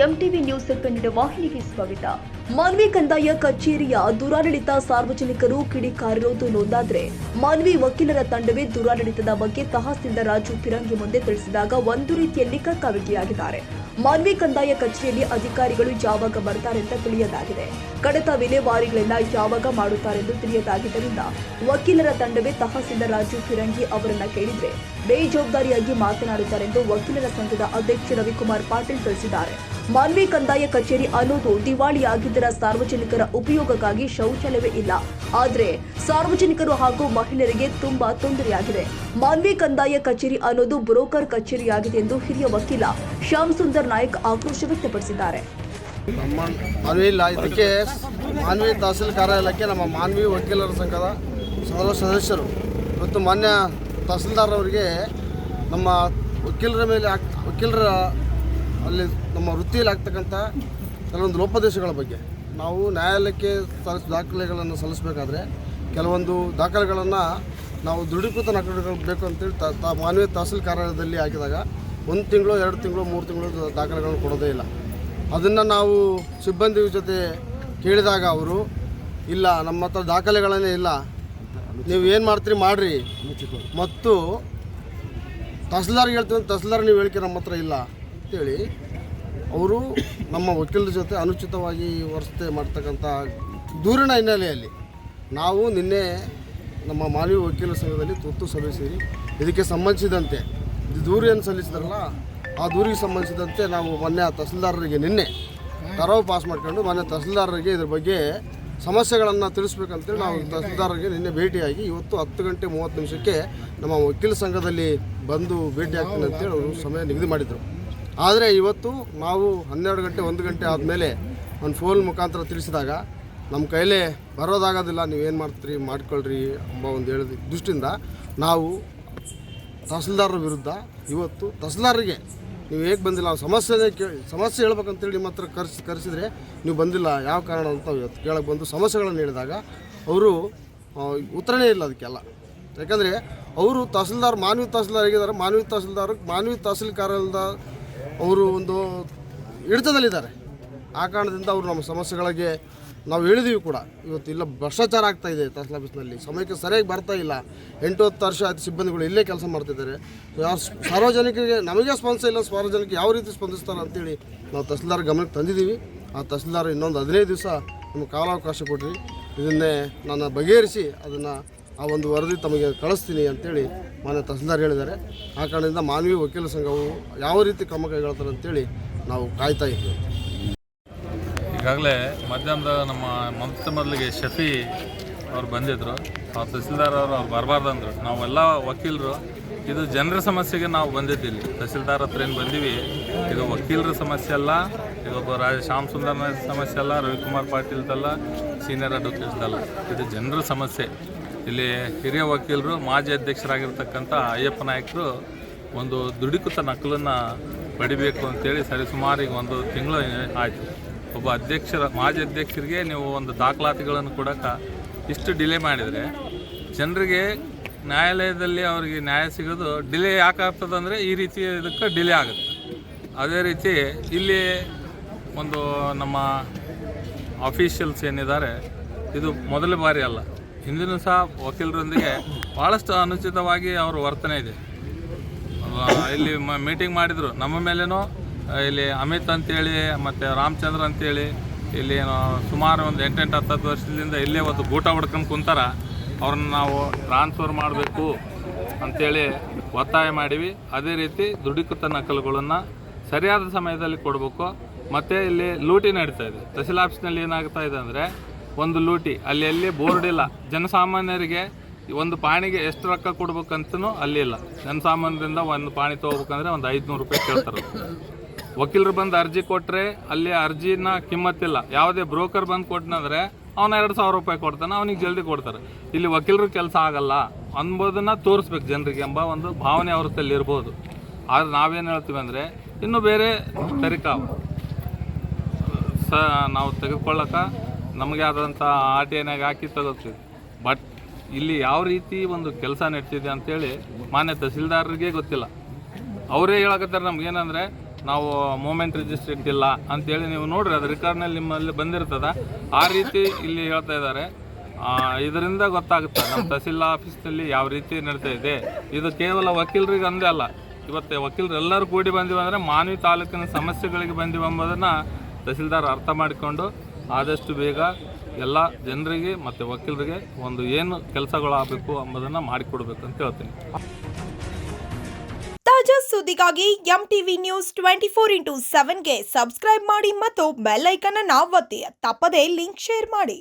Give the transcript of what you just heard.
MTV news Kannada ವಾಹಿನಿಗೆ ಸ್ವಾಗತ. ಮಾನ್ವಿ ಕಂದಾಯ ಕಚೇರಿಯ ದುರಾಡಳಿತ ಸಾರ್ವಜನಿಕರು ಕಿಡಿಕಾರಿರುವುದು ನೋಂದಾದ್ರೆ ಮಾನ್ವಿ ವಕೀಲರ ತಂಡವೇ ದುರಾಡಳಿತದ ಬಗ್ಗೆ ತಹಸೀಲ್ದಾರ್ ರಾಜು ಪಿರಂಗಿ ಮುಂದೆ ತಿಳಿಸಿದಾಗ ಒಂದು ರೀತಿಯಲ್ಲಿ ಕಕ್ಕಾಬಿಕ್ಕಿಯಾಗಿದ್ದಾರೆ. ಮಾನ್ವಿ ಕಂದಾಯ ಕಚೇರಿಯಲ್ಲಿ ಅಧಿಕಾರಿಗಳು ಯಾವಾಗ ಬರ್ತಾರೆ ಅಂತ ತಿಳಿಯದಾಗಿದೆ. ಕಡತ ವಿಲೇವಾರಿಗಳನ್ನ ಯಾವಾಗ ಮಾಡುತ್ತಾರೆಂದು ತಿಳಿಯದಾಗಿದ್ದರಿಂದ ವಕೀಲರ ತಂಡವೇ ತಹಸೀಲ್ದಾರ್ ರಾಜು ಪಿರಂಗಿ ಅವರನ್ನ ಕೇಳಿದ್ರೆ ಬೇಜವಾಬ್ದಾರಿಯಾಗಿ ಮಾತನಾಡುತ್ತಾರೆಂದು ವಕೀಲರ ಸಂಘದ ಅಧ್ಯಕ್ಷ ರವಿಕುಮಾರ್ ಪಾಟೀಲ್ ತಿಳಿಸಿದ್ದಾರೆ. ಮಾನ್ವಿ ಕಂದಾಯ ಕಚೇರಿ ಅನ್ನೋದು ದಿವಾಳಿಯಾಗಿದ್ದರ ಸಾರ್ವಜನಿಕರ ಉಪಯೋಗಕ್ಕಾಗಿ ಶೌಚಾಲಯವೇ ಇಲ್ಲ. ಆದರೆ ಸಾರ್ವಜನಿಕರು ಹಾಗೂ ಮಹಿಳೆಯರಿಗೆ ತುಂಬಾ ತೊಂದರೆಯಾಗಿದೆ. ಮಾನ್ವಿ ಕಂದಾಯ ಕಚೇರಿ ಅನ್ನೋದು ಬ್ರೋಕರ್ ಕಚೇರಿಯಾಗಿದೆ ಎಂದು ಹಿರಿಯ ವಕೀಲ ಶ್ಯಾಮ್ ಸುಂದರ್ ನಾಯಕ್ ಆಕ್ರೋಶ ವ್ಯಕ್ತಪಡಿಸಿದ್ದಾರೆ. ಮಾನ್ವಿ ತಹಸೀಲ್ ಕಾರ್ಯಾಲಯಕ್ಕೆ ನಮ್ಮ ಮಾನ್ವಿ ವಕೀಲರ ಸಂಘದ ಸರ್ವ ಸದಸ್ಯರು ಮತ್ತು ಮಾನ್ಯ ತಹಸೀಲ್ದಾರ್ ಅವರಿಗೆ ನಮ್ಮ ವಕೀಲರ ಅಲ್ಲಿ ನಮ್ಮ ವೃತ್ತಿಯಲ್ಲಿ ಆಗ್ತಕ್ಕಂಥ ಕೆಲವೊಂದು ಲೋಪದೇಶಗಳ ಬಗ್ಗೆ ನಾವು ನ್ಯಾಯಾಲಯಕ್ಕೆ ದಾಖಲೆಗಳನ್ನು ಸಲ್ಲಿಸಬೇಕಾದ್ರೆ ಕೆಲವೊಂದು ದಾಖಲೆಗಳನ್ನು ನಾವು ದೃಢೀಕೃತ ನಕಲುಗಳು ಬೇಕು ಅಂತೇಳಿ ಮಾನ್ವಿ ತಹಸೀಲ್ ಕಾರ್ಯಾಲಯದಲ್ಲಿ ಹಾಕಿದಾಗ 1 ತಿಂಗಳು 2 ತಿಂಗಳು 3 ತಿಂಗಳು ದಾಖಲೆಗಳನ್ನು ಕೊಡೋದೇ ಇಲ್ಲ. ಅದನ್ನು ನಾವು ಸಿಬ್ಬಂದಿ ಜೊತೆ ಕೇಳಿದಾಗ ಅವರು ಇಲ್ಲ, ನಮ್ಮ ಹತ್ರ ದಾಖಲೆಗಳನ್ನೇ ಇಲ್ಲ, ನೀವು ಏನು ಮಾಡ್ತೀರಿ ಮಾಡಿರಿ, ಮತ್ತು ತಹಸೀಲ್ದಾರ್ಗೆ ಹೇಳ್ತೀವಿ, ತಹಸೀಲ್ದಾರ್ ನೀವು ಹೇಳಿಕೆ ನಮ್ಮ ಹತ್ರ ಇಲ್ಲ ಅಂತೇಳಿ ಅವರು ನಮ್ಮ ವಕೀಲರ ಜೊತೆ ಅನುಚಿತವಾಗಿ ವರ್ತನೆ ಮಾಡ್ತಕ್ಕಂಥ ದೂರಿನ ಹಿನ್ನೆಲೆಯಲ್ಲಿ ನಾವು ನಿನ್ನೆ ನಮ್ಮ ಮಾನ್ವಿ ವಕೀಲರ ಸಂಘದಲ್ಲಿ ತುರ್ತು ಸಭೆ ಸೇರಿ ಇದಕ್ಕೆ ಸಂಬಂಧಿಸಿದಂತೆ ದೂರು ಏನು ಸಲ್ಲಿಸಿದ್ರಲ್ಲ ಆ ದೂರಿಗೆ ಸಂಬಂಧಿಸಿದಂತೆ ನಾವು ಮೊನ್ನೆ ತಹಸೀಲ್ದಾರರಿಗೆ ನಿನ್ನೆ ಕರಾವು ಪಾಸ್ ಮಾಡ್ಕೊಂಡು ಮೊನ್ನೆ ತಹಸೀಲ್ದಾರರಿಗೆ ಇದ್ರ ಬಗ್ಗೆ ಸಮಸ್ಯೆಗಳನ್ನು ತಿಳಿಸ್ಬೇಕಂತೇಳಿ ನಾವು ತಹಸೀಲ್ದಾರರಿಗೆ ನಿನ್ನೆ ಭೇಟಿಯಾಗಿ ಇವತ್ತು 10:30 ನಮ್ಮ ವಕೀಲ ಸಂಘದಲ್ಲಿ ಬಂದು ಭೇಟಿ ಆಗ್ತೀನಿ ಅಂತೇಳಿ ಅವರು ಸಮಯ ನಿಗದಿ ಮಾಡಿದರು. ಆದರೆ ಇವತ್ತು ನಾವು 12 ಗಂಟೆ 1 ಗಂಟೆ ಆದಮೇಲೆ ಒಂದು ಫೋನ್ ಮುಖಾಂತರ ತಿಳಿಸಿದಾಗ ನಮ್ಮ ಕೈಲೇ ಬರೋದಾಗೋದಿಲ್ಲ, ನೀವೇನು ಮಾಡ್ತೀರಿ ಮಾಡ್ಕೊಳ್ರಿ ಎಂಬ ಒಂದು ಹೇಳಿದ ದೃಷ್ಟಿಯಿಂದ ನಾವು ತಹಸೀಲ್ದಾರರ ವಿರುದ್ಧ ಇವತ್ತು ತಹಸೀಲ್ದಾರರಿಗೆ ನೀವು ಹೇಗೆ ಬಂದಿಲ್ಲ, ಸಮಸ್ಯೆ ಹೇಳ್ಬೇಕಂತೇಳಿ ನಿಮ್ಮ ಹತ್ರ ಕರೆಸಿದರೆ ನೀವು ಬಂದಿಲ್ಲ, ಯಾವ ಕಾರಣ ಅಂತ ಇವತ್ತು ಕೇಳಕ್ಕೆ ಬಂದು ಸಮಸ್ಯೆಗಳನ್ನು ಹೇಳಿದಾಗ ಅವರು ಉತ್ತರನೇ ಇಲ್ಲ ಅದಕ್ಕೆಲ್ಲ. ಯಾಕಂದರೆ ಅವರು ತಹಸೀಲ್ದಾರ್ ಮಾನ್ವಿ ತಹಸೀಲ್ದಾರ್ ಆಗಿದ್ದಾರೆ. ಮಾನ್ವಿ ತಹಸೀಲ್ ಕಾರ್ಯಾಲಯದ ಅವರು ಒಂದು ಹಿಡಿತದಲ್ಲಿದ್ದಾರೆ. ಆ ಕಾರಣದಿಂದ ಅವರು ನಮ್ಮ ಸಮಸ್ಯೆಗಳಿಗೆ ನಾವು ಹೇಳಿದೀವಿ ಕೂಡ. ಇವತ್ತು ಇಲ್ಲ ಭ್ರಷ್ಟಾಚಾರ ಆಗ್ತಾಯಿದೆ ತಹಸೀಲ್ ಆಫೀಸ್ನಲ್ಲಿ, ಸಮಯಕ್ಕೆ ಸರಿಯಾಗಿ ಬರ್ತಾ ಇಲ್ಲ. 8-10 ವರ್ಷ ಆಯ್ತು ಸಿಬ್ಬಂದಿಗಳು ಇಲ್ಲೇ ಕೆಲಸ ಮಾಡ್ತಿದ್ದಾರೆ. ಸಾರ್ವಜನಿಕರಿಗೆ ನಮಗೆ ಸ್ಪಂದಿಸ ಇಲ್ಲ, ಸಾರ್ವಜನಿಕರಿಗೆ ಯಾವ ರೀತಿ ಸ್ಪಂದಿಸ್ತಾರೆ ಅಂತೇಳಿ ನಾವು ತಹಸೀಲ್ದಾರ್ ಗಮನಕ್ಕೆ ತಂದಿದ್ದೀವಿ. ಆ ತಹಸೀಲ್ದಾರ್ ಇನ್ನೊಂದು 15 ದಿವಸ ನಮಗೆ ಕಾಲಾವಕಾಶ ಕೊಡ್ರಿ, ಇದನ್ನೇ ನಾನು ಬಗೆಹರಿಸಿ ಅದನ್ನು ಆ ಒಂದು ವರದಿ ತಮಗೆ ಕಳಿಸ್ತೀನಿ ಅಂತೇಳಿ ಮಾನ್ಯ ತಹಸೀಲ್ದಾರ್ ಹೇಳಿದ್ದಾರೆ. ಆ ಕಾರಣದಿಂದ ಮಾನ್ವಿ ವಕೀಲ ಸಂಘವು ಯಾವ ರೀತಿ ಕ್ರಮ ಕೈಗೊಳ್ತಾರೆ ಅಂತೇಳಿ ನಾವು ಕಾಯ್ತಾ ಇದ್ದೀವಿ. ಈಗಾಗಲೇ ಮಧ್ಯಾಹ್ನದ ನಮ್ಮ ಮೊದಲಿಗೆ ಶಫಿ ಅವ್ರು ಬಂದಿದ್ದರು. ಆ ತಹಸೀಲ್ದಾರ್ ಅವ್ರು ಬರಬಾರ್ದಂದ್ರು. ನಾವೆಲ್ಲ ವಕೀಲರು ಇದು ಜನರ ಸಮಸ್ಯೆಗೆ ನಾವು ಬಂದಿದ್ದಿಲ್ಲಿ ತಹಸೀಲ್ದಾರ್ ಹತ್ರ ಏನು ಬಂದೀವಿ. ಇದು ವಕೀಲರ ಸಮಸ್ಯೆ ಅಲ್ಲ, ಇದೊಬ್ಬ ಶ್ಯಾಮ್ ಸುಂದರ್ನ ಸಮಸ್ಯೆ ಅಲ್ಲ, ರವಿಕುಮಾರ್ ಪಾಟೀಲ್ದಲ್ಲ, ಸೀನಿಯರ್ ಅಡ್ವೊಕೇಟ್ಸ್ದಲ್ಲ, ಇದು ಜನರ ಸಮಸ್ಯೆ. ಇಲ್ಲಿ ಹಿರಿಯ ವಕೀಲರು ಮಾಜಿ ಅಧ್ಯಕ್ಷರಾಗಿರ್ತಕ್ಕಂಥ ಅಯ್ಯಪ್ಪ ನಾಯಕರು ಒಂದು ದೃಢೀಕೃತ ನಕಲನ್ನು ಪಡಿಬೇಕು ಅಂತೇಳಿ ಸರಿಸುಮಾರು ಈಗ 1 ತಿಂಗಳು ಆಯಿತು. ಒಬ್ಬ ಮಾಜಿ ಅಧ್ಯಕ್ಷರಿಗೆ ನೀವು ಒಂದು ದಾಖಲಾತಿಗಳನ್ನು ಕೊಡೋಕೆ ಇಷ್ಟು ಡಿಲೇ ಮಾಡಿದರೆ ಜನರಿಗೆ ನ್ಯಾಯಾಲಯದಲ್ಲಿ ಅವರಿಗೆ ನ್ಯಾಯ ಸಿಗೋದು ಡಿಲೇ ಯಾಕಾಗ್ತದೆ ಅಂದರೆ ಈ ರೀತಿ ಇದಕ್ಕೆ ಡಿಲೇ ಆಗುತ್ತೆ. ಅದೇ ರೀತಿ ಇಲ್ಲಿ ಒಂದು ನಮ್ಮ ಆಫೀಷಿಯಲ್ಸ್ ಏನಿದ್ದಾರೆ, ಇದು ಮೊದಲ ಬಾರಿ ಅಲ್ಲ, ಹಿಂದಿನೂ ಸಹ ವಕೀಲರೊಂದಿಗೆ ಭಾಳಷ್ಟು ಅನುಚಿತವಾಗಿ ಅವರ ವರ್ತನೆ ಇದೆ. ಇಲ್ಲಿ ಮೀಟಿಂಗ್ ಮಾಡಿದರು, ನಮ್ಮ ಮೇಲೇನೋ ಇಲ್ಲಿ ಅಮಿತ್ ಅಂತೇಳಿ ಮತ್ತು ರಾಮಚಂದ್ರ ಅಂತೇಳಿ ಇಲ್ಲಿ ಸುಮಾರು ಒಂದು 8-10 ವರ್ಷದಿಂದ ಇಲ್ಲೇ ಒಂದು ಗೂಟ ಹೊಡ್ಕೊಂಡು ಕುಂತಾರ. ಅವ್ರನ್ನ ನಾವು ಟ್ರಾನ್ಸ್ಫರ್ ಮಾಡಬೇಕು ಅಂಥೇಳಿ ಒತ್ತಾಯ ಮಾಡೀವಿ. ಅದೇ ರೀತಿ ದೃಢೀಕೃತ ನಕಲುಗಳನ್ನು ಸರಿಯಾದ ಸಮಯದಲ್ಲಿ ಕೊಡಬೇಕು. ಮತ್ತು ಇಲ್ಲಿ ಲೂಟಿ ನಡೀತಾ ಇದೆ ತಹಸೀಲ್ ಆಫೀಸ್ನಲ್ಲಿ. ಏನಾಗ್ತಾ ಇದೆ ಅಂದರೆ ಒಂದು ಲೂಟಿ, ಅಲ್ಲಿ ಬೋರ್ಡ್ ಇಲ್ಲ. ಜನಸಾಮಾನ್ಯರಿಗೆ ಒಂದು ಪಾಣಿಗೆ ಎಷ್ಟು ರೊಕ್ಕ ಕೊಡ್ಬೇಕಂತನೂ ಅಲ್ಲಿ ಇಲ್ಲ. ಜನಸಾಮಾನ್ಯರಿಂದ ಒಂದು ಪಾಣಿ ತೊಗೋಬೇಕಂದ್ರೆ ಒಂದು 500 ರೂಪಾಯಿ ಕೇಳ್ತಾರೆ. ವಕೀಲರು ಬಂದು ಅರ್ಜಿ ಕೊಟ್ಟರೆ ಅಲ್ಲಿ ಅರ್ಜಿನ ಕಿಮ್ಮತ್ತಿಲ್ಲ. ಯಾವುದೇ ಬ್ರೋಕರ್ ಬಂದು ಕೊಟ್ಟನಂದರೆ ಅವನು 2,000 ರೂಪಾಯಿ ಕೊಡ್ತಾನೆ, ಅವನಿಗೆ ಜಲ್ದಿ ಕೊಡ್ತಾರೆ. ಇಲ್ಲಿ ವಕೀಲರು ಕೆಲಸ ಆಗಲ್ಲ ಅನ್ಬೋದನ್ನು ತೋರಿಸ್ಬೇಕು ಜನರಿಗೆ ಎಂಬ ಒಂದು ಭಾವನೆ ಅವ್ರ ತಲ್ಲಿ ಇರ್ಬೋದು. ಆದರೆ ನಾವೇನು ಹೇಳ್ತೀವಿ ಅಂದರೆ ಇನ್ನೂ ಬೇರೆ ತರಿಕಾವು ನಾವು ತೆಗೆದುಕೊಳ್ಳೋಕೆ ನಮಗೆ ಆದಂಥ RTIನಾಗ ಹಾಕಿ ತಗೋತೀವಿ. ಬಟ್ ಇಲ್ಲಿ ಯಾವ ರೀತಿ ಒಂದು ಕೆಲಸ ನಡೀತಿದೆ ಅಂತೇಳಿ ಮಾನ್ಯ ತಹಸೀಲ್ದಾರರಿಗೆ ಗೊತ್ತಿಲ್ಲ. ಅವರೇ ಹೇಳಕತ್ತಾರೆ ನಮಗೇನಂದರೆ ನಾವು ಮೂಮೆಂಟ್ ರಿಜಿಸ್ಟ್ರ್ ಇಟ್ಟಿಲ್ಲ ಅಂತೇಳಿ ನೀವು ನೋಡ್ರಿ, ಅದು ರೆಕಾರ್ಡ್ನಲ್ಲಿ ನಿಮ್ಮಲ್ಲಿ ಬಂದಿರ್ತದ. ಆ ರೀತಿ ಇಲ್ಲಿ ಹೇಳ್ತಾ ಇದ್ದಾರೆ. ಇದರಿಂದ ಗೊತ್ತಾಗುತ್ತೆ ನಮ್ಮ ತಹಸೀಲ್ ಆಫೀಸ್ನಲ್ಲಿ ಯಾವ ರೀತಿ ನಡೀತಾ ಇದೆ. ಇದು ಕೇವಲ ವಕೀಲರಿಗೆ ಅಂದೇ ಅಲ್ಲ, ಇವತ್ತು ವಕೀಲರು ಎಲ್ಲರೂ ಕೂಡಿ ಬಂದಿವಿ ಅಂದರೆ ಮಾನ್ವಿ ತಾಲೂಕಿನ ಸಮಸ್ಯೆಗಳಿಗೆ ಬಂದಿವಿ ಎಂಬುದನ್ನು ತಹಸೀಲ್ದಾರ್ ಅರ್ಥ ಮಾಡಿಕೊಂಡು ಆದಷ್ಟು ಬೇಗ ಎಲ್ಲ ಜನರಿಗೆ ಮತ್ತು ವಕೀಲರಿಗೆ ಒಂದು ಏನು ಕೆಲಸಗಳಾಗಬೇಕು ಎಂಬುದನ್ನು ಮಾಡಿಕೊಡ್ಬೇಕು ಅಂತ ಹೇಳ್ತೀನಿ. ತಾಜಾ ಸುದ್ದಿಗಾಗಿ MTV ನ್ಯೂಸ್ 24/7ಗೆ ಸಬ್ಸ್ಕ್ರೈಬ್ ಮಾಡಿ ಮತ್ತು ಬೆಲ್ ಐಕಾನ್ ಅನ್ನು ಒತ್ತಿ. ತಪ್ಪದೇ ಲಿಂಕ್ ಶೇರ್ ಮಾಡಿ.